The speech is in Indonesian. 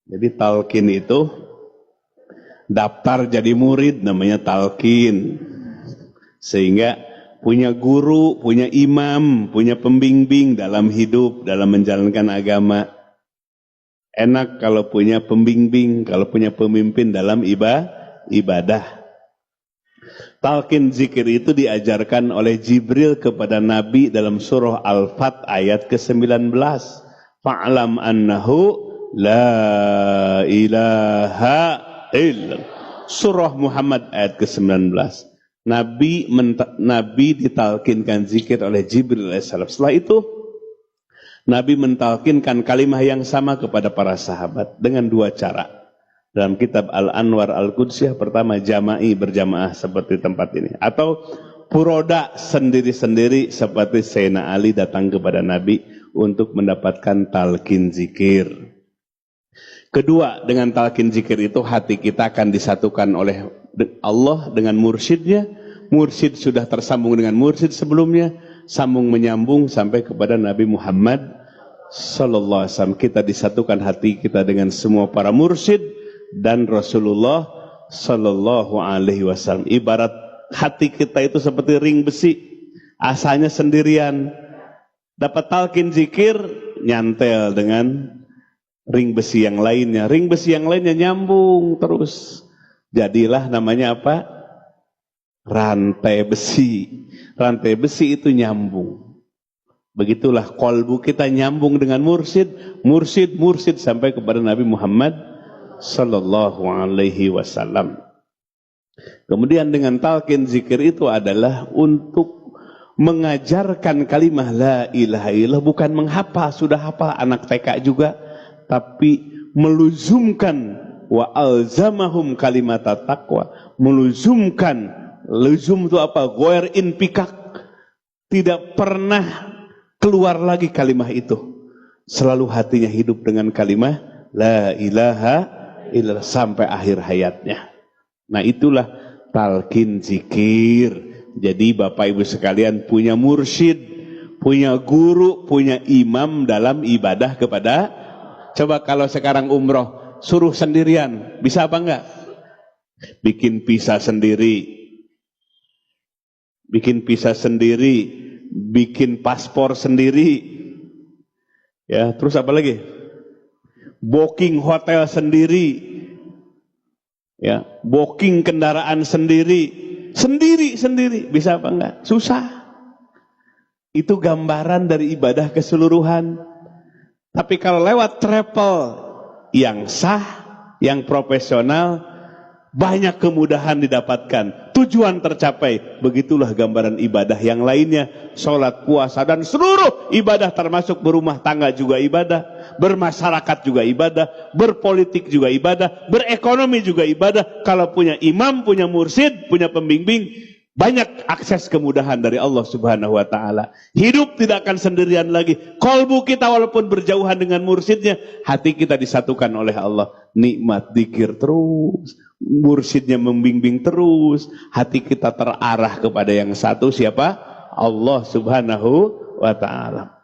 Jadi talqin itu daftar jadi murid namanya talqin. Sehingga punya guru, punya imam, punya pembimbing dalam hidup, dalam menjalankan agama. Enak kalau punya pembimbing, kalau punya pemimpin dalam ibadah. Talqin zikir itu diajarkan oleh Jibril kepada Nabi dalam surah Al-Fat ayat ke-19. Fa'lam annahu la ilaha illallah. Surah Muhammad ayat ke-19. Nabi ditalkinkan zikir oleh Jibril alaihissalam. Setelah itu Nabi mentalkinkan kalimah yang sama kepada para sahabat dengan dua cara. Dalam kitab Al-Anwar Al-Qudsiyah, pertama jama'i berjamaah seperti tempat ini, atau puroda sendiri-sendiri seperti Sayyidina Ali datang kepada Nabi untuk mendapatkan talqin zikir. Kedua, dengan talqin zikir itu hati kita akan disatukan oleh Allah dengan mursyidnya. Mursyid sudah tersambung dengan mursyid sebelumnya, sambung menyambung sampai kepada Nabi Muhammad sallallahu alaihi wasallam. Kita disatukan hati kita dengan semua para mursyid dan Rasulullah sallallahu alaihi wasallam. Ibarat hati kita itu seperti ring besi, asalnya sendirian. Dapat talqin zikir, nyantel dengan ring besi yang lainnya. Ring besi yang lainnya nyambung terus. Jadilah namanya apa? Rantai besi. Rantai besi itu nyambung. Begitulah kolbu kita nyambung dengan mursyid, mursyid sampai kepada Nabi Muhammad sallallahu alaihi wasallam. Kemudian dengan talqin zikir itu adalah untuk mengajarkan kalimah la ilaha illallah, bukan menghafal, sudah hafal anak TK juga, tapi meluzumkan wa alzamahum kalimat taqwa, meluzumkan. Luzum itu apa? Ghair infikak, tidak pernah keluar lagi kalimah itu. Selalu hatinya hidup dengan kalimah la ilaha illallah sampai akhir hayatnya. Nah, itulah talqin zikir. Jadi Bapak Ibu sekalian punya mursyid, punya guru, punya imam dalam ibadah kepada. Coba kalau sekarang umroh suruh sendirian, bisa apa enggak? Bikin visa sendiri, bikin paspor sendiri, ya, terus apa lagi? Booking hotel sendiri, ya, booking kendaraan sendiri, bisa apa enggak? Susah. Itu gambaran dari ibadah keseluruhan. Tapi kalau lewat travel yang sah, yang profesional, banyak kemudahan didapatkan, tujuan tercapai. Begitulah gambaran ibadah yang lainnya. Sholat, puasa, dan seluruh ibadah, termasuk berumah tangga juga ibadah, bermasyarakat juga ibadah, berpolitik juga ibadah, berekonomi juga ibadah. Kalau punya imam, punya mursyid, punya pembimbing, banyak akses kemudahan dari Allah subhanahu wa ta'ala. Hidup tidak akan sendirian lagi. Kolbu kita walaupun berjauhan dengan mursyidnya, hati kita disatukan oleh Allah. Nikmat zikir terus, mursyidnya membimbing terus, hati kita terarah kepada yang satu, siapa? Allah subhanahu wa ta'ala.